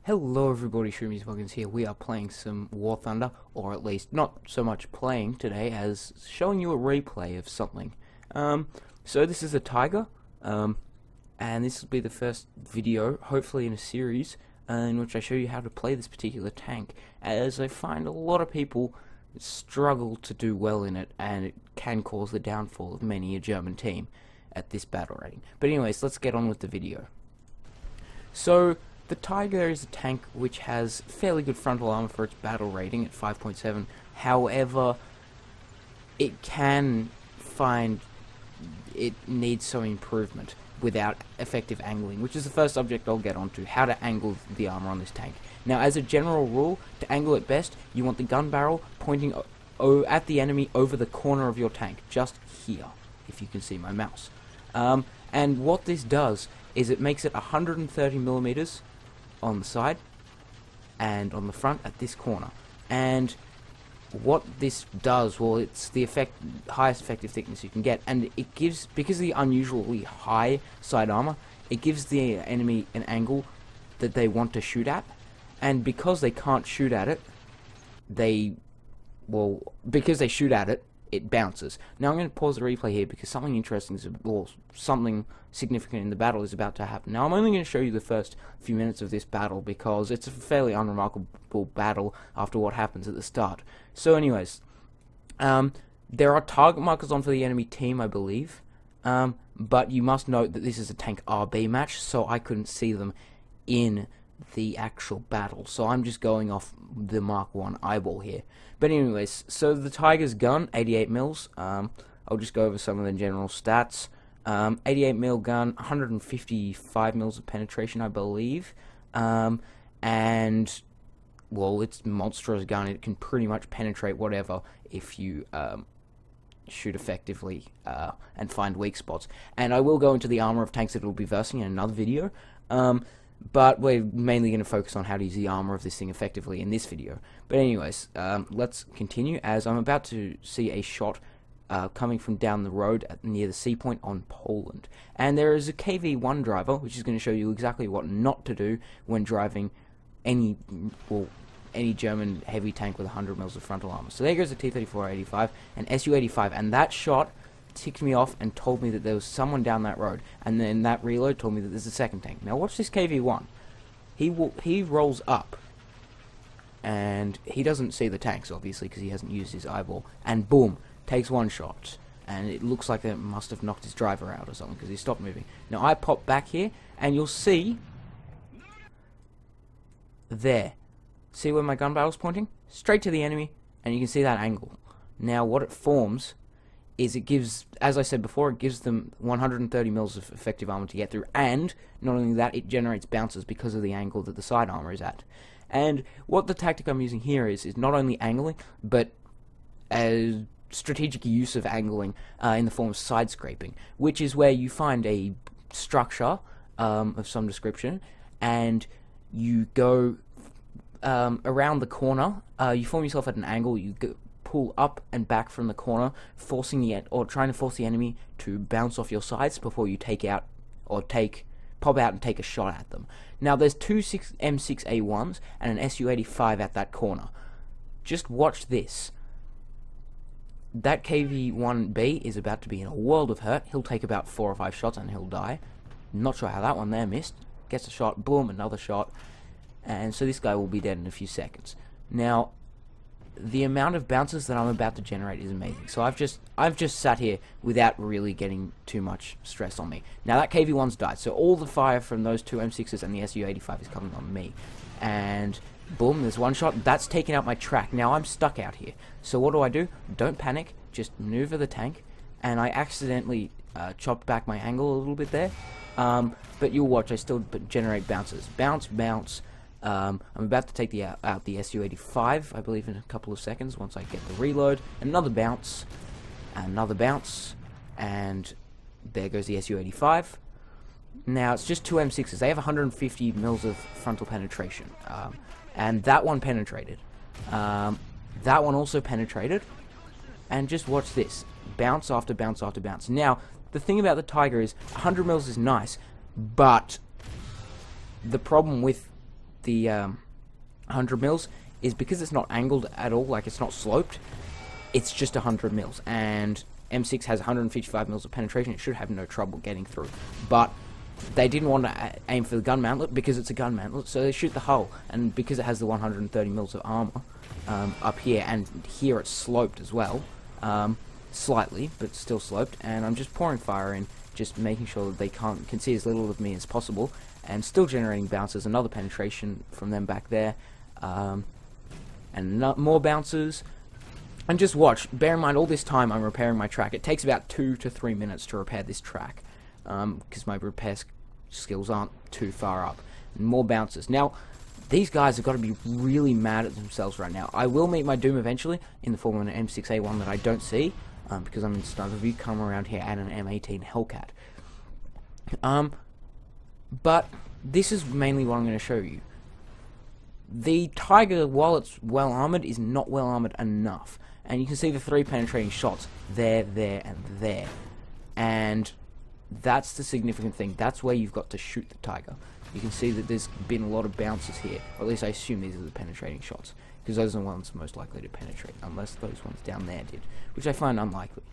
Hello everybody, Shroomies Muggins here. We are playing some War Thunder, or at least not so much playing today as showing you a replay of something. So this is a Tiger, and this will be the first video, hopefully in a series, in which I show you how to play this particular tank, as I find a lot of people struggle to do well in it, and it can cause the downfall of many a German team at this battle rating. But anyways, let's get on with the video. So, the Tiger is a tank which has fairly good frontal armor for its battle rating at 5.7. However, it can find it needs some improvement without effective angling, which is the first subject I'll get onto, how to angle the armor on this tank. Now, as a general rule, to angle it best, you want the gun barrel pointing at the enemy over the corner of your tank, just here, if you can see my mouse. And what this does is it makes it 130 millimeters on the side and on the front at this corner. And what this does, well, it's the highest effective thickness you can get, and it gives, because of the unusually high side armor, it gives the enemy an angle that they want to shoot at, and because they can't shoot at it, because they shoot at it, it bounces. Now I'm going to pause the replay here because something interesting or something significant in the battle is about to happen. Now I'm only going to show you the first few minutes of this battle because it's a fairly unremarkable battle after what happens at the start. So anyways, there are target markers on for the enemy team, I believe, but you must note that this is a tank RB match, so I couldn't see them in the actual battle, so I'm just going off the Mark 1 eyeball here. But anyways, so the Tiger's gun, 88 mils. I'll just go over some of the general stats. 88 mil gun, 155 mils of penetration, I believe. And well, it's a monstrous gun. It can pretty much penetrate whatever if you shoot effectively and find weak spots. And I will go into the armor of tanks that we'll be versing in another video. But we're mainly going to focus on how to use the armor of this thing effectively in this video. But anyways, let's continue, as I'm about to see a shot coming from down the road near the sea point on Poland. And there is a KV-1 driver, which is going to show you exactly what not to do when driving any German heavy tank with 100 mils of frontal armor. So there goes the T-34-85 and Su-85, and that shot ticked me off and told me that there was someone down that road, and then that reload told me that there's a second tank. Now watch this KV-1. He rolls up, and he doesn't see the tanks obviously because he hasn't used his eyeball, and boom, takes one shot, and it looks like it must have knocked his driver out or something because he stopped moving. Now I pop back here, and you'll see there. See where my gun barrel's pointing? Straight to the enemy, and you can see that angle. Now what it forms is it gives, as I said before, it gives them 130 mils of effective armor to get through, and not only that, it generates bounces because of the angle that the side armor is at. And what the tactic I'm using here is not only angling, but a strategic use of angling in the form of side scraping, which is where you find a structure of some description, and you go around the corner, you form yourself at an angle, you pull up and back from the corner, trying to force the enemy to bounce off your sides before you pop out and take a shot at them. Now there's two M6A1s and an Su-85 at that corner. Just watch this. That KV-1B is about to be in a world of hurt. He'll take about 4 or 5 shots and he'll die. Not sure how that one there missed. Gets a shot, boom, another shot, and so this guy will be dead in a few seconds. Now the amount of bounces that I'm about to generate is amazing. So I've just sat here without really getting too much stress on me. Now that KV-1's died, so all the fire from those two M6s and the Su-85 is coming on me. And boom, there's one shot. That's taken out my track. Now I'm stuck out here. So what do? Don't panic. Just maneuver the tank. And I accidentally chopped back my angle a little bit there. But you'll watch, I still generate bounces. Bounce, bounce. I'm about to take out the Su-85, I believe, in a couple of seconds once I get the reload. Another bounce, and there goes the Su-85. Now it's just two M6s. They have 150 mils of frontal penetration, and that one penetrated. That one also penetrated, and just watch this: bounce after bounce after bounce. Now the thing about the Tiger is 100 mils is nice, but the problem with the 100 mils is because it's not angled at all, like it's not sloped. It's just 100 mils, and M6 has 155 mils of penetration. It should have no trouble getting through, but they didn't want to aim for the gun mantlet because it's a gun mantlet, so they shoot the hull, and because it has the 130 mils of armor up here, and here it's sloped as well, slightly, but still sloped, and I'm just pouring fire in, just making sure that they can see as little of me as possible, and still generating bounces, another penetration from them back there, and more bounces. And just watch, bear in mind all this time I'm repairing my track. It takes about 2 to 3 minutes to repair this track, because my repair skills aren't too far up. And more bounces. Now, these guys have got to be really mad at themselves right now. I will meet my doom eventually, in the form of an M6A1 that I don't see, because I'm in sniper view, come around here at an M18 Hellcat. But this is mainly what I'm going to show you. The Tiger, while it's well armored, is not well armored enough. And you can see the 3 penetrating shots there, and there. And that's the significant thing. That's where you've got to shoot the Tiger. You can see that there's been a lot of bounces here. Or at least I assume these are the penetrating shots, because those are the ones most likely to penetrate, unless those ones down there did, which I find unlikely.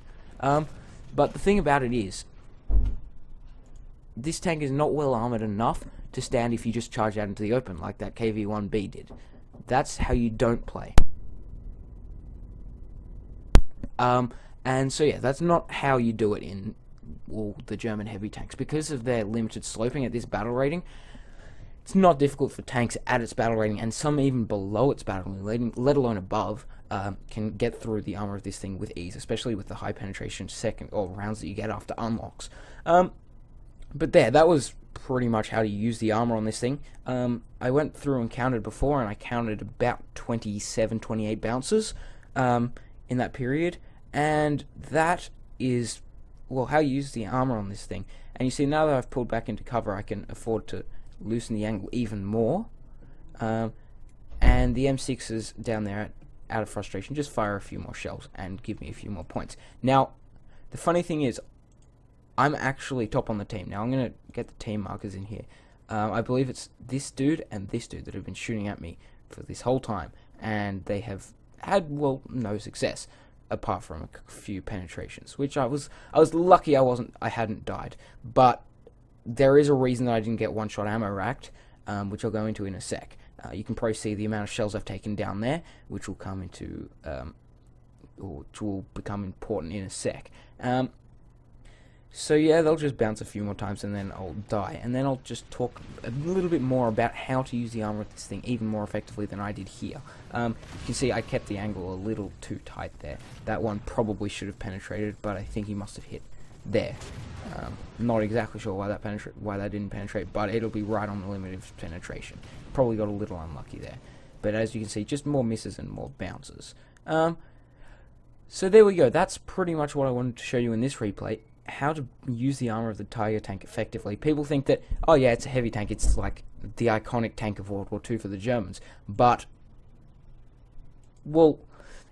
But the thing about it is, this tank is not well armored enough to stand if you just charge out into the open, like that KV-1B did. That's how you don't play. And so yeah, that's not how you do it in all the German heavy tanks. Because of their limited sloping at this battle rating, it's not difficult for tanks at its battle rating, and some even below its battle rating, let alone above, can get through the armor of this thing with ease, especially with the high penetration rounds that you get after unlocks. But that was pretty much how to use the armor on this thing. I went through and counted before, and I counted about 27, 28 bounces in that period, and that is, well, how you use the armor on this thing. And you see, now that I've pulled back into cover, I can afford to loosen the angle even more, and the M6s down there, out of frustration, just fire a few more shells and give me a few more points. Now, the funny thing is, I'm actually top on the team. Now, I'm going to get the team markers in here. I believe it's this dude and this dude that have been shooting at me for this whole time, and they have had, well, no success, apart from a few penetrations, which I was lucky I hadn't died. But there is a reason that I didn't get one-shot ammo racked, which I'll go into in a sec. You can probably see the amount of shells I've taken down there, which will come into, which will become important in a sec. So yeah, they'll just bounce a few more times and then I'll die. And then I'll just talk a little bit more about how to use the armor of this thing even more effectively than I did here. You can see I kept the angle a little too tight there. That one probably should have penetrated, but I think he must have hit there. Not exactly sure why that didn't penetrate, but it'll be right on the limit of penetration. Probably got a little unlucky there. But as you can see, just more misses and more bounces. So there we go. That's pretty much what I wanted to show you in this replay. How to use the armor of the Tiger tank effectively. People think that, oh yeah, it's a heavy tank, it's like the iconic tank of World War II for the Germans, but, well,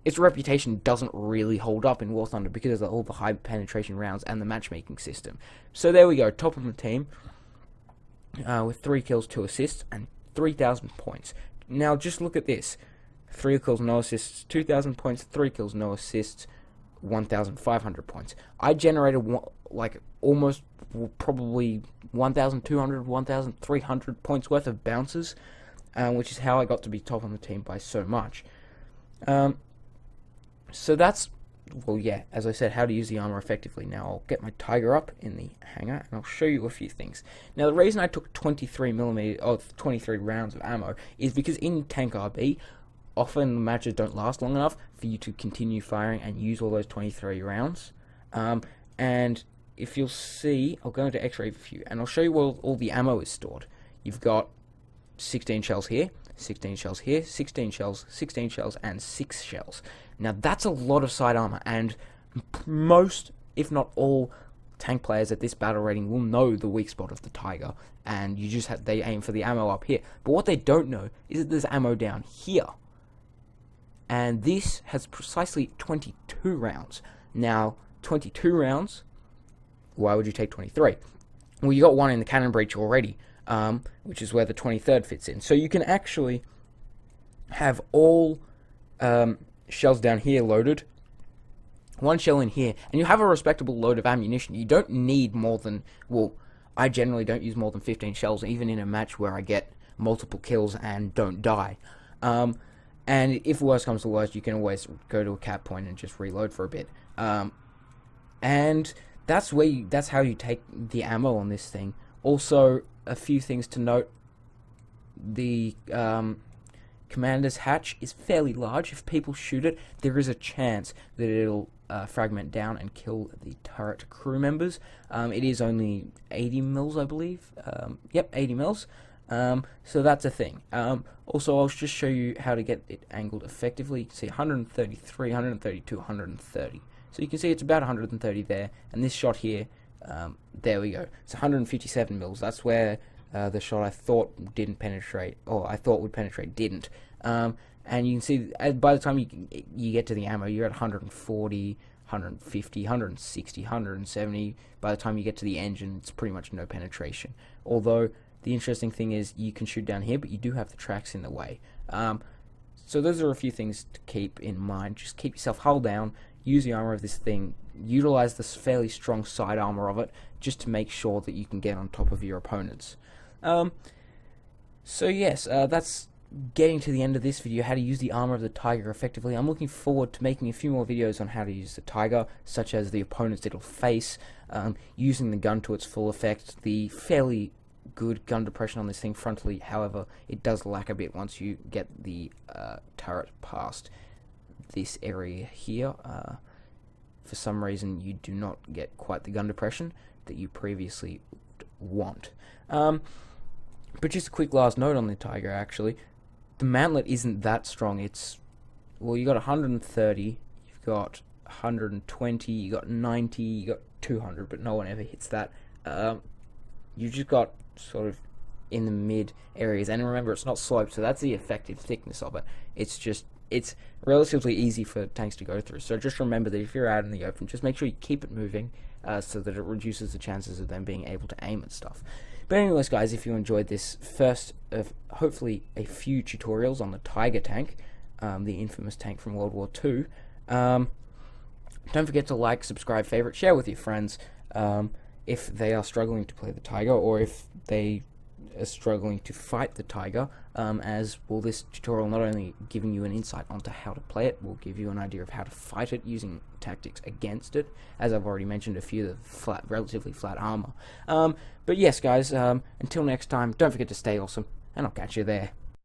its reputation doesn't really hold up in War Thunder because of all the high penetration rounds and the matchmaking system. So there we go, top of the team, with 3 kills, 2 assists, and 3,000 points. Now just look at this, 3 kills, no assists, 2,000 points, 3 kills, no assists, 1,500 points. I generated almost probably 1,200, 1,300 points worth of bounces, which is how I got to be top on the team by so much. So that's, well, yeah, as I said, how to use the armor effectively. Now I'll get my Tiger up in the hangar and I'll show you a few things. Now the reason I took 23 rounds of ammo is because in Tank RB, often the matches don't last long enough for you to continue firing and use all those 23 rounds. And if you'll see, I'll go into X-ray for you, and I'll show you where all the ammo is stored. You've got 16 shells here, 16 shells here, 16 shells, 16 shells, and 6 shells. Now that's a lot of side armor, and most, if not all, tank players at this battle rating will know the weak spot of the Tiger, and you just they aim for the ammo up here. But what they don't know is that there's ammo down here. And this has precisely 22 rounds. Now, 22 rounds, why would you take 23? Well, you got one in the cannon breech already. which is where the 23rd fits in. So you can actually have all shells down here loaded, one shell in here, and you have a respectable load of ammunition. You don't need more than, well, I generally don't use more than 15 shells, even in a match where I get multiple kills and don't die. And if worse comes to worst, you can always go to a cap point and just reload for a bit. And that's how you take the ammo on this thing. Also, a few things to note: the commander's hatch is fairly large. If people shoot it, there is a chance that it'll fragment down and kill the turret crew members. It is only 80 mils, I believe. Yep, 80 mils. So that's a thing. Also, I'll just show you how to get it angled effectively. You can see 133, 132, 130. So you can see it's about 130 there, and this shot here, there we go. It's 157 mils. That's where the shot I thought didn't penetrate, or I thought would penetrate, didn't. And you can see by the time you get to the ammo, you're at 140, 150, 160, 170. By the time you get to the engine, it's pretty much no penetration. Although the interesting thing is you can shoot down here, but you do have the tracks in the way. So those are a few things to keep in mind. Just keep yourself hull down, use the armor of this thing, utilize this fairly strong side armor of it, just to make sure that you can get on top of your opponents. So yes, that's getting to the end of this video, how to use the armor of the Tiger effectively. I'm looking forward to making a few more videos on how to use the Tiger, such as the opponents it'll face, using the gun to its full effect, the fairly good gun depression on this thing frontally. However, it does lack a bit once you get the turret past this area here. For some reason, you do not get quite the gun depression that you previously want. But just a quick last note on the Tiger, actually. The mantlet isn't that strong. It's, well, you got 130, you've got 120, you got 90, you got 200, but no one ever hits that. You just got sort of in the mid areas, and remember, it's not sloped, so that's the effective thickness of it. It's relatively easy for tanks to go through. So just remember that if you're out in the open, just make sure you keep it moving, so that it reduces the chances of them being able to aim at stuff. But anyways, guys, if you enjoyed this first of hopefully a few tutorials on the Tiger tank, the infamous tank from World War II, don't forget to like, subscribe, favorite, share with your friends if they are struggling to play the Tiger, or if they are struggling to fight the Tiger, as will this tutorial not only giving you an insight onto how to play it, will give you an idea of how to fight it using tactics against it, as I've already mentioned a few of the relatively flat armor. But yes, guys, until next time, don't forget to stay awesome, and I'll catch you there.